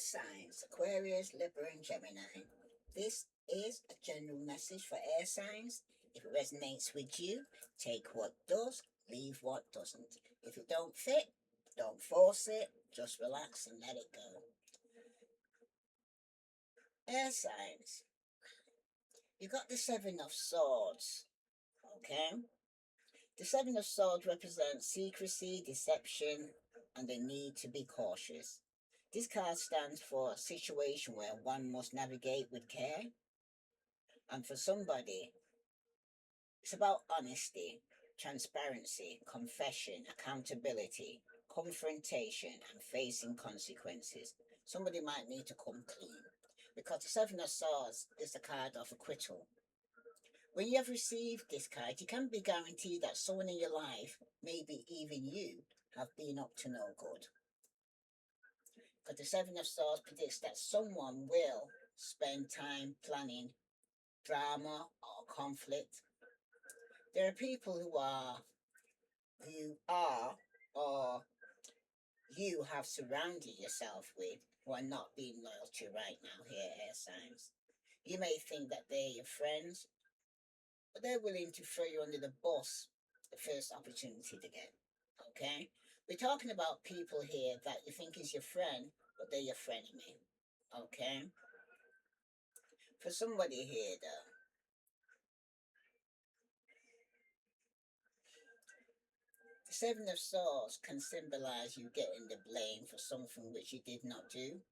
signs Aquarius, Libra, and Gemini. This is a general message for air signs. If it resonates with you, take what does, leave what doesn't. If it don't fit, don't force it, just relax and let it go. Air signs. You got the Seven of Swords, okay? The Seven of Swords represents secrecy, deception, and the need to be cautious. This card stands for a situation where one must navigate with care, and for somebody, it's about honesty, transparency, confession, accountability, confrontation, and facing consequences. Somebody might need to come clean because the Seven of Swords is the card of acquittal. When you have received this card, you can be guaranteed that someone in your life, maybe even you, have been up to no good. Because the Seven of Swords predicts that someone will spend time planning drama or conflict. There are people who are, or you have surrounded yourself with who are not being loyal to right now here, air signs. You may think that they're your friends, but they're willing to throw you under the bus the first opportunity to get. Okay? We're talking about people here that you think is your friend, but they're your frenemy. Okay? For somebody here, though, the Seven of Swords can symbolize you getting the blame for something which you did not do.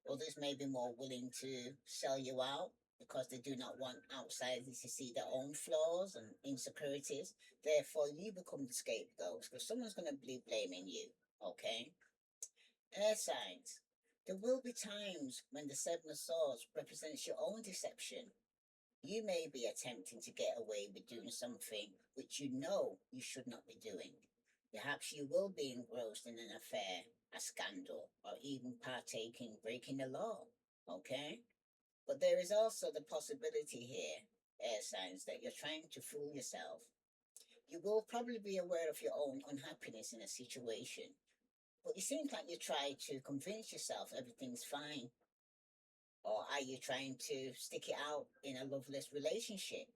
Others may be more willing to sell you out because they do not want outsiders to see their own flaws and insecurities. Therefore, you become the scapegoat because someone's going to be blaming you. Okay? Air signs. There will be times when the Seven of Swords represents your own deception. You may be attempting to get away with doing something which you know you should not be doing. Perhaps you will be engrossed in an affair, a scandal, or even partaking, breaking the law. Okay? But there is also the possibility here, air signs, that you're trying to fool yourself. You will probably be aware of your own unhappiness in a situation, but it seems like you try to convince yourself everything's fine. Or are you trying to stick it out in a loveless relationship?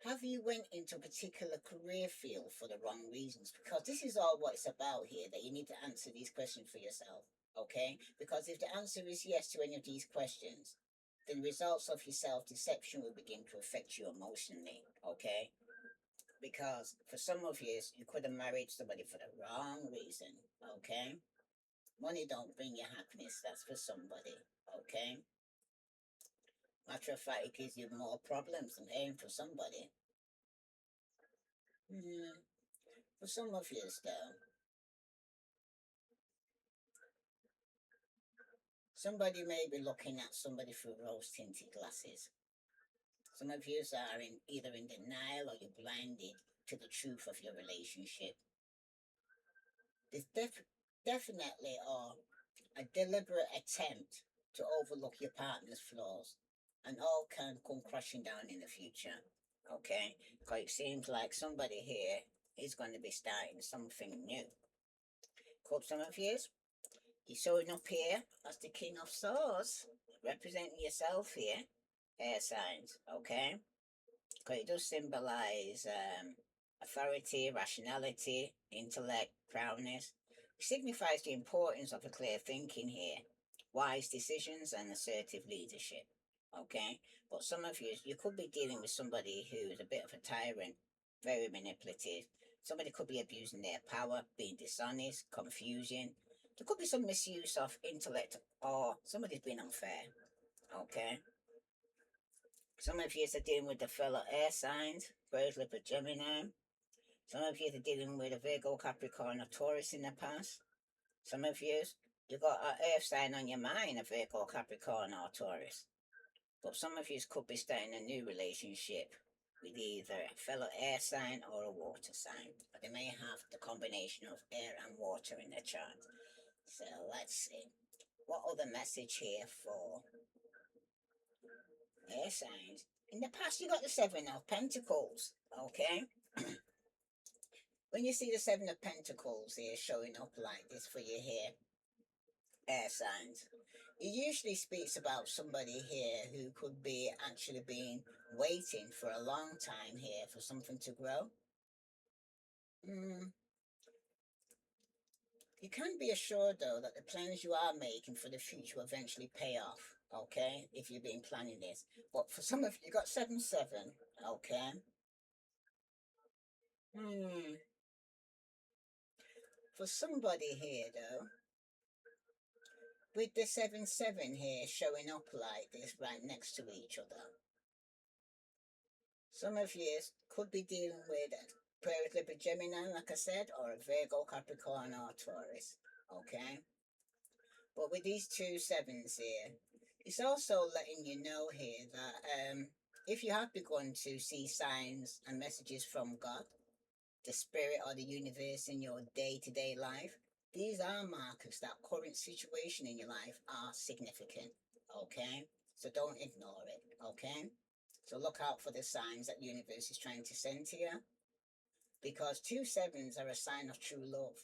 Have you went into a particular career field for the wrong reasons? Because this is all what it's about here, that you need to answer these questions for yourself, okay? Because if the answer is yes to any of these questions, then the results of your self-deception will begin to affect you emotionally, okay? Because for some of you could have married somebody for the wrong reason, okay? Money don't bring you happiness, that's for somebody, okay? Matter of fact, it gives you more problems than paying for somebody. For some of you, though, somebody may be looking at somebody through rose-tinted glasses. Some of you are either in denial or you're blinded to the truth of your relationship. There's definitely a deliberate attempt to overlook your partner's flaws, and all can come crashing down in the future. Okay? Because it seems like somebody here is going to be starting something new. Could some of you? You're showing up here as the King of Swords, representing yourself here, air signs, okay? Because it does symbolize authority, rationality, intellect, proudness. It signifies the importance of a clear thinking here, wise decisions, and assertive leadership, okay? But some of you could be dealing with somebody who's a bit of a tyrant, very manipulative. Somebody could be abusing their power, being dishonest, confusing. There could be some misuse of intellect, or somebody's being unfair, okay? Some of you are dealing with the fellow air signs, Birds, Libra, Gemini. Some of you are dealing with a Virgo, Capricorn, or Taurus in the past. Some of you got an earth sign on your mind, a Virgo, Capricorn, or Taurus. But some of you could be starting a new relationship with either a fellow air sign or a water sign. But they may have the combination of air and water in their chart. So let's see. What other message here for air signs? In the past, you got the Seven of Pentacles, okay? When you see the Seven of Pentacles here showing up like this for you here, air signs. It usually speaks about somebody here who could be actually being waiting for a long time here for something to grow. Mm, you can be assured though that the plans you are making for the future will eventually pay off, okay, if you've been planning this. But for some of you, got 7-7, okay. Hmm. For somebody here though, with the 7-7 here showing up like this right next to each other, some of you could be dealing with Aquarius, Libra, Gemini, like I said, or a Virgo, Capricorn, or Taurus, okay. But with these 2 7s here, it's also letting you know here that if you have begun to see signs and messages from God, the spirit or the universe in your day-to-day life, these are markers that current situation in your life are significant, okay? So don't ignore it, okay? So look out for the signs that the universe is trying to send to you, because 2 7s are a sign of true love.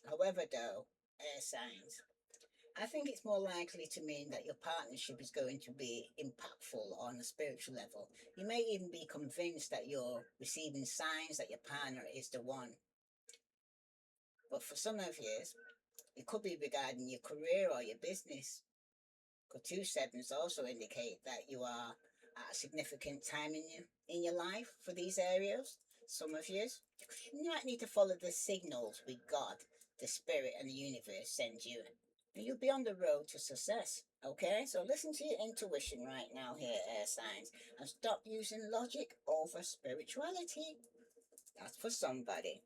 However, though, air signs, I think it's more likely to mean that your partnership is going to be impactful on a spiritual level. You may even be convinced that you're receiving signs that your partner is the one. But for some of you, it could be regarding your career or your business. Because 2 7s also indicate that you are at a significant time in your life for these areas. Some of you might need to follow the signals with God, the spirit, and the universe send you. And you'll be on the road to success. Okay, so listen to your intuition right now here, air signs, and stop using logic over spirituality. That's for somebody.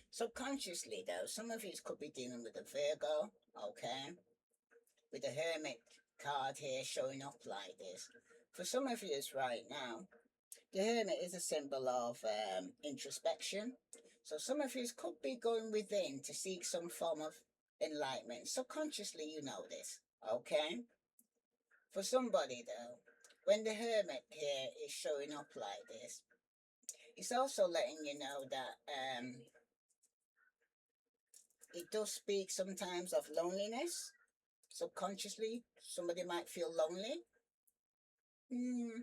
Subconsciously, though, some of you could be dealing with a Virgo, okay, with the Hermit card here showing up like this. For some of you right now, the Hermit is a symbol of introspection. So some of you could be going within to seek some form of enlightenment. Subconsciously, you know this, okay? For somebody, though, when the Hermit here is showing up like this, it's also letting you know that it does speak sometimes of loneliness. Subconsciously, somebody might feel lonely. Hmm.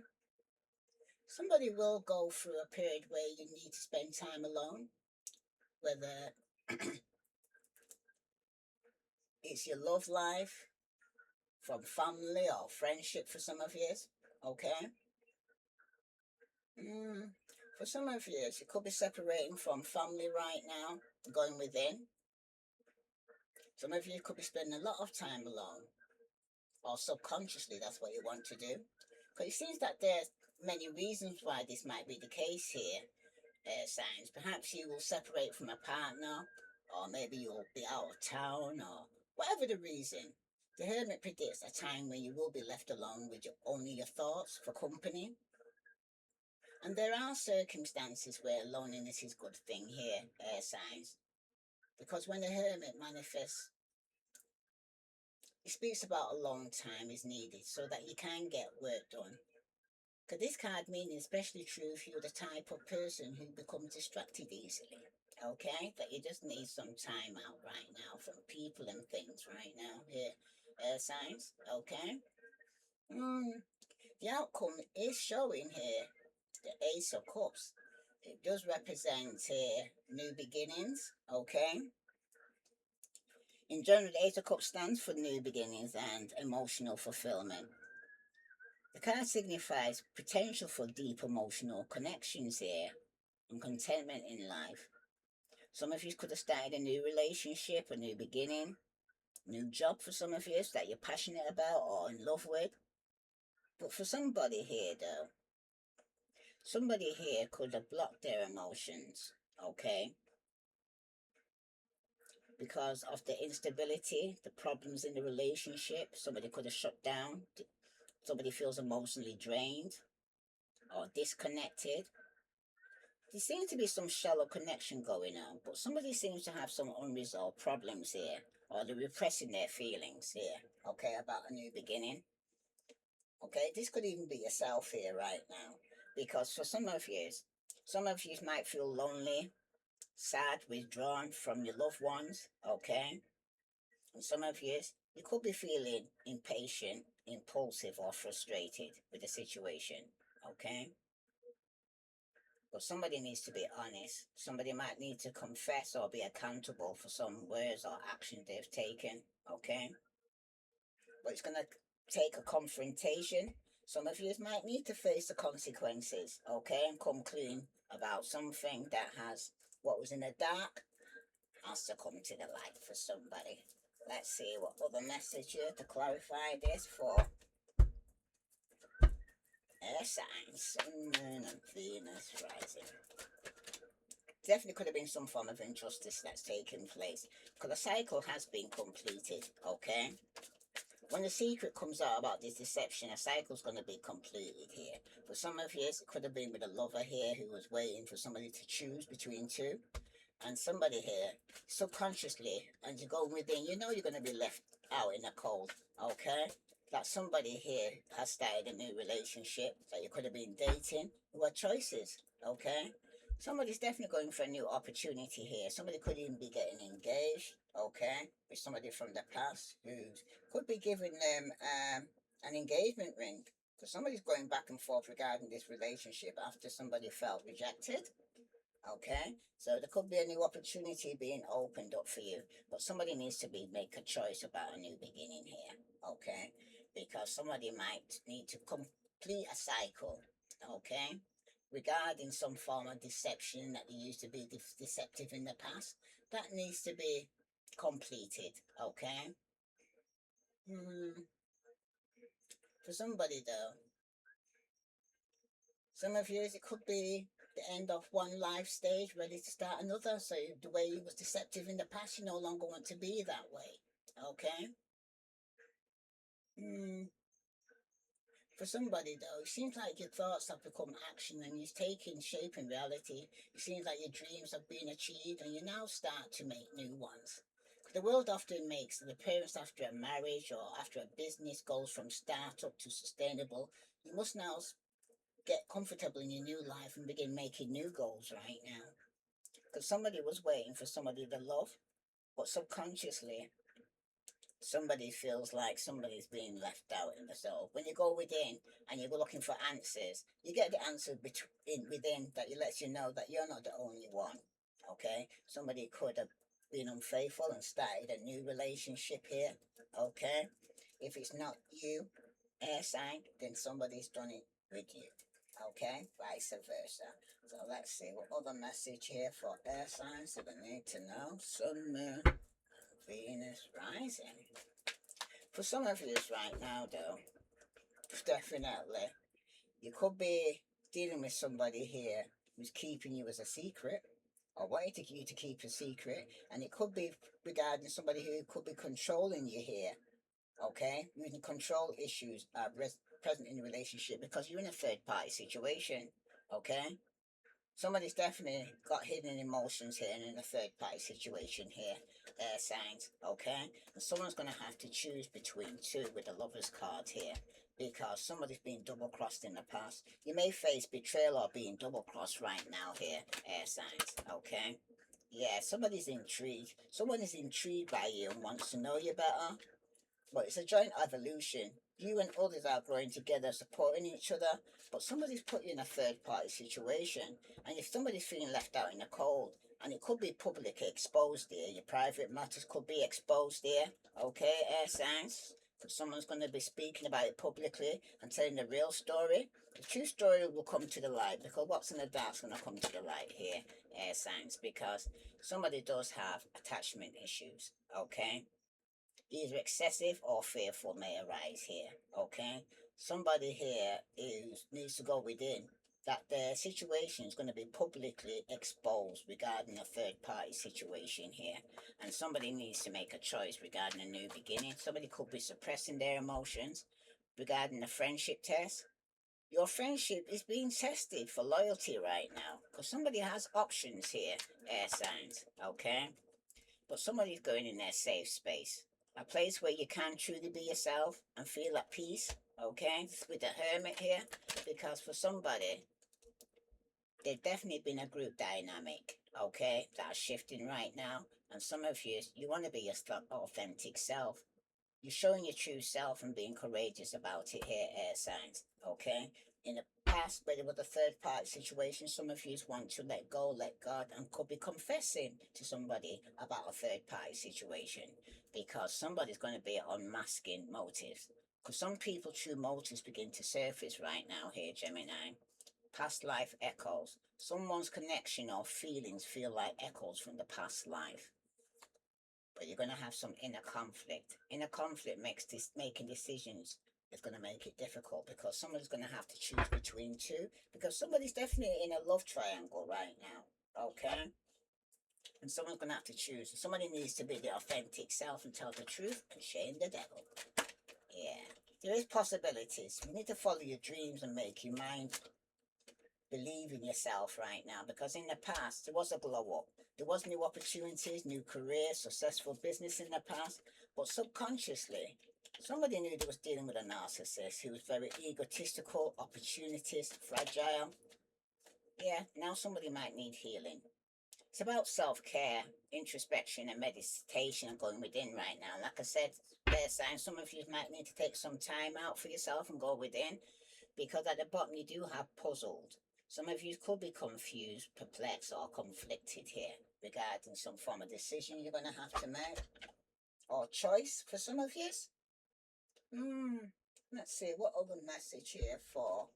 Somebody will go through a period where you need to spend time alone, whether it's your love life, from family or friendship for some of you, okay? For some of you could be separating from family right now, going within. Some of you could be spending a lot of time alone, or subconsciously that's what you want to do. Because it seems that there's many reasons why this might be the case here, signs. Perhaps you will separate from a partner, or maybe you'll be out of town, or whatever the reason. The Hermit predicts a time when you will be left alone with only your thoughts for company. And there are circumstances where loneliness is a good thing here, air signs. Because when the Hermit manifests, it speaks about a long time is needed so that you can get work done. Because this card meaning especially true if you're the type of person who becomes distracted easily. Okay, that you just need some time out right now from people and things right now here, signs. Okay. The outcome is showing here the Ace of Cups. It does represent here new beginnings. Okay. In general, the Ace of Cups stands for new beginnings and emotional fulfillment. The card signifies potential for deep emotional connections here and contentment in life. Some of you could have started a new relationship, a new beginning, new job for some of you that you're passionate about or in love with. But for somebody here, though, somebody here could have blocked their emotions, okay? Because of the instability, the problems in the relationship, somebody could have shut down. Somebody feels emotionally drained or disconnected. There seems to be some shallow connection going on, but somebody seems to have some unresolved problems here, or they're repressing their feelings here, okay, about a new beginning. Okay, this could even be yourself here right now, because for some of you might feel lonely, sad, withdrawn from your loved ones, okay? And some of you could be feeling impatient, impulsive, or frustrated with the situation. Okay? But somebody needs to be honest. Somebody might need to confess or be accountable for some words or actions they've taken. Okay? But it's going to take a confrontation. Some of you might need to face the consequences. Okay? And come clean about something that has what was in the dark has to come to the light for somebody. Let's see what other message here to clarify this for air signs, Sun, Moon, and Venus rising. Definitely could have been some form of injustice that's taken place because the cycle has been completed. Okay, when the secret comes out about this deception, a cycle's going to be completed here. For some of you, it could have been with a lover here who was waiting for somebody to choose between two. And somebody here subconsciously, and you go within, you know you're going to be left out in the cold. Okay, that somebody here has started a new relationship that you could have been dating. What choices? Okay, somebody's definitely going for a new opportunity here. Somebody could even be getting engaged. Okay, with somebody from the past who could be giving them an engagement ring, because somebody's going back and forth regarding this relationship after somebody felt rejected. Okay, so there could be a new opportunity being opened up for you, but somebody needs to make a choice about a new beginning here. Okay, because somebody might need to complete a cycle. Okay, regarding some form of deception that they used to be deceptive in the past, that needs to be completed. Okay, hmm. For somebody though, some of you, it could be the end of one life stage, ready to start another. So the way you was deceptive in the past, you no longer want to be that way. Okay. Mm. For somebody though, it seems like your thoughts have become action and you're taking shape in reality. It seems like your dreams have been achieved and you now start to make new ones. The world often makes the parents after a marriage or after a business goes from startup to sustainable. You must now get comfortable in your new life and begin making new goals right now. Because somebody was waiting for somebody to love, but subconsciously, somebody feels like somebody's being left out in the soul. When you go within and you go looking for answers, you get the answer within that lets you know that you're not the only one. Okay, somebody could have been unfaithful and started a new relationship here. Okay, if it's not you, air sign, then somebody's done it with you. Okay, vice versa. So let's see what other message here for air signs that I need to know. Sun, Moon, Venus rising. For some of you right now, though, definitely, you could be dealing with somebody here who's keeping you as a secret or wanting you to keep a secret, and it could be regarding somebody who could be controlling you here. Okay, using control issues are present in the relationship because you're in a third party situation. Okay, somebody's definitely got hidden emotions here and in a third party situation here. Air signs. Okay, and someone's going to have to choose between two with the lover's card here because somebody's been double crossed in the past. You may face betrayal or being double crossed right now here. Air signs. Okay, yeah, somebody's intrigued. Someone is intrigued by you and wants to know you better, but it's a joint evolution. You and others are growing together, supporting each other, but somebody's put you in a third party situation. And if somebody's feeling left out in the cold, and it could be publicly exposed there, your private matters could be exposed there, okay, air signs? Because someone's going to be speaking about it publicly and telling the real story. The true story will come to the light because what's in the dark is going to come to the light here, air signs, because somebody does have attachment issues, okay? Either excessive or fearful may arise here. Okay, somebody here is needs to go within that their situation is going to be publicly exposed regarding a third party situation here, and somebody needs to make a choice regarding a new beginning. Somebody could be suppressing their emotions regarding the friendship test. Your friendship is being tested for loyalty right now because somebody has options here, air signs. Okay, but somebody's going in their safe space, a place where you can truly be yourself and feel at peace. Okay, with the hermit here, because for somebody, there's definitely been a group dynamic. Okay, that's shifting right now, And some of you want to be your authentic self. You're showing your true self and being courageous about it here, air signs. Okay? In the past, but it was a third party situation, some of you want to let go, let God, and could be confessing to somebody about a third party situation because somebody's going to be unmasking motives. Because some people, true motives begin to surface right now here, Gemini. Past life echoes. Someone's connection or feelings feel like echoes from the past life, but you're going to have some inner conflict. Inner conflict makes this making decisions is going to make it difficult because someone's going to have to choose between two because somebody's definitely in a love triangle right now. Okay, and someone's going to have to choose. Somebody needs to be the authentic self and tell the truth and shame the devil. Yeah, there is possibilities. You need to follow your dreams and make your mind believe in yourself right now because in the past there was a glow up. There was new opportunities, new careers, successful business in the past, but subconsciously somebody knew they was dealing with a narcissist who was very egotistical, opportunist, fragile. Yeah, now somebody might need healing. It's about self-care, introspection and meditation and going within right now. Like I said, there's signs some of you might need to take some time out for yourself and go within because at the bottom you do have puzzled. Some of you could be confused, perplexed, or conflicted here regarding some form of decision you're going to have to make or choice for some of you. Let's see, what other message here for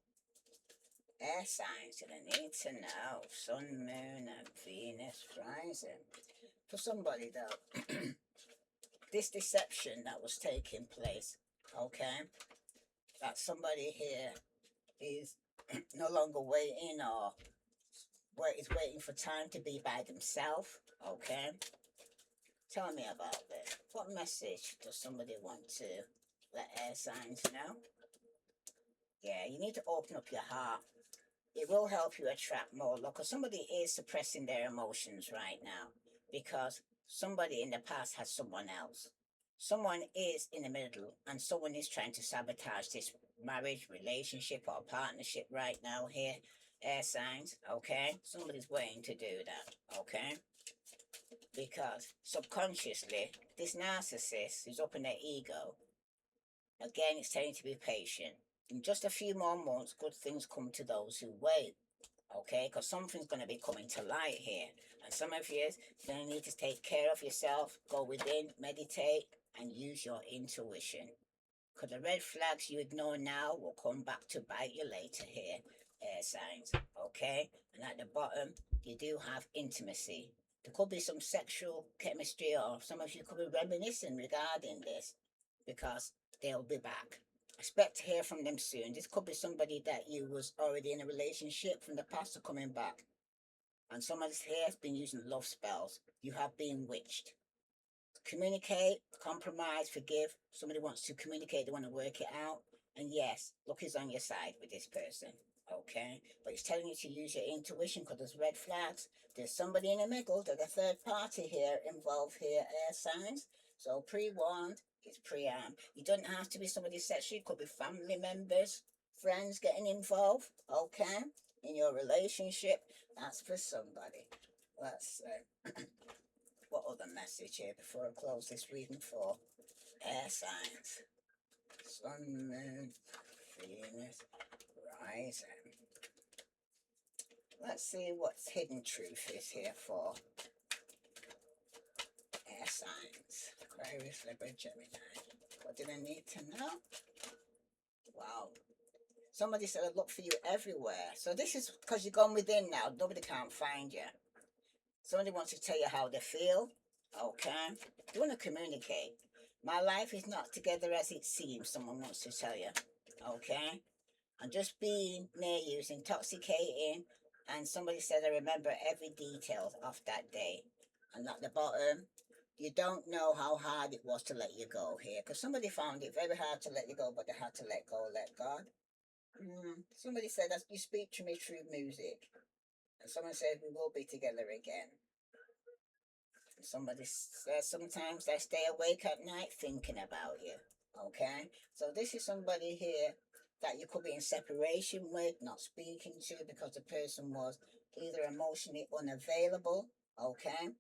air signs that I need to know? Sun, Moon, and Venus rising. For somebody though, this deception that was taking place, okay, that somebody here is no longer waiting or is waiting for time to be by themselves. Okay, tell me about this. What message does somebody want to let air signs know? Yeah, you need to open up your heart. It will help you attract more luck because somebody is suppressing their emotions right now because somebody in the past has someone else. Someone is in the middle and someone is trying to sabotage this marriage, relationship, or partnership right now here. Air signs, okay? Somebody's waiting to do that, okay? Because subconsciously, this narcissist is up in their ego. Again, it's telling you to be patient. In just a few more months, good things come to those who wait. Okay, because something's going to be coming to light here. And some of you are going to need to take care of yourself, go within, meditate, and use your intuition. Because the red flags you ignore now will come back to bite you later here, air signs. Okay, and at the bottom, you do have intimacy. There could be some sexual chemistry, or some of you could be reminiscing regarding this because they'll be back. Expect to hear from them soon. This could be somebody that you was already in a relationship from the past or coming back. And somebody here has been using love spells. You have been witched. Communicate, compromise, forgive. Somebody wants to communicate, they want to work it out. And yes, luck is on your side with this person. Okay, but it's telling you to use your intuition because there's red flags. There's somebody in the middle. There's a third party here involved here, air signs. So pre-warned, it's pre-armed. You don't have to be somebody sexual. It could be family members, friends getting involved. Okay, in your relationship. That's for somebody. Let's what other message here before I close this reading for air signs? Sun, Moon, Venus, rising. Let's see what hidden truth is here for air signs. Aquarius, Libra, Gemini. What did I need to know? Wow. Somebody said I look for you everywhere. So this is because you're gone within now. Nobody can't find you. Somebody wants to tell you how they feel. Okay. They want to communicate. My life is not together as it seems, someone wants to tell you. Okay. And just being near you is intoxicating. And somebody said, I remember every detail of that day. And at the bottom, you don't know how hard it was to let you go here. Because somebody found it very hard to let you go, but they had to let go, let God. Somebody said that you speak to me through music. And someone said we will be together again. Somebody says sometimes they stay awake at night thinking about you. Okay? So this is somebody here that you could be in separation with, not speaking to because the person was either emotionally unavailable. Okay?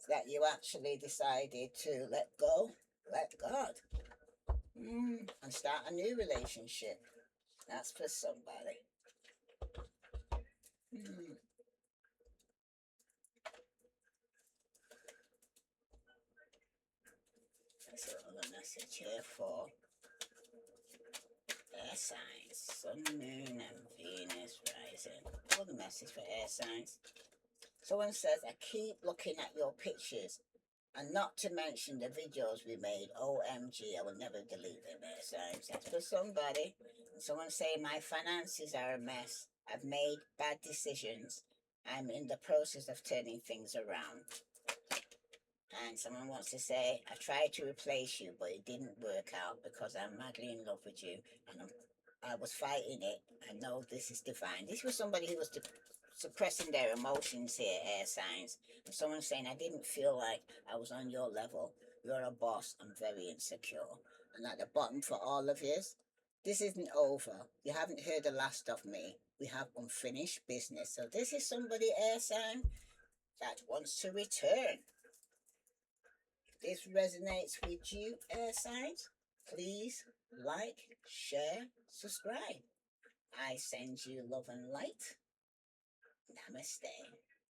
that you actually decided to let go, let God, and start a new relationship. That's for somebody. Mm. That's another message here for air signs, Sun, Moon, and Venus rising. Another message for air signs. Someone says, I keep looking at your pictures, and not to mention the videos we made. OMG, I will never delete them, air signs. That's for somebody. And someone saying, my finances are a mess. I've made bad decisions. I'm in the process of turning things around. And someone wants to say, I tried to replace you, but it didn't work out because I'm madly in love with you and I was fighting it. I know this is divine. This was somebody who was suppressing their emotions here, air signs. And someone saying, I didn't feel like I was on your level. You're a boss. I'm very insecure. And at the bottom for all of you, this isn't over. You haven't heard the last of me. We have unfinished business. So this is somebody, air sign, that wants to return. This resonates with you, air signs, please like, share, subscribe. I send you love and light. Namaste.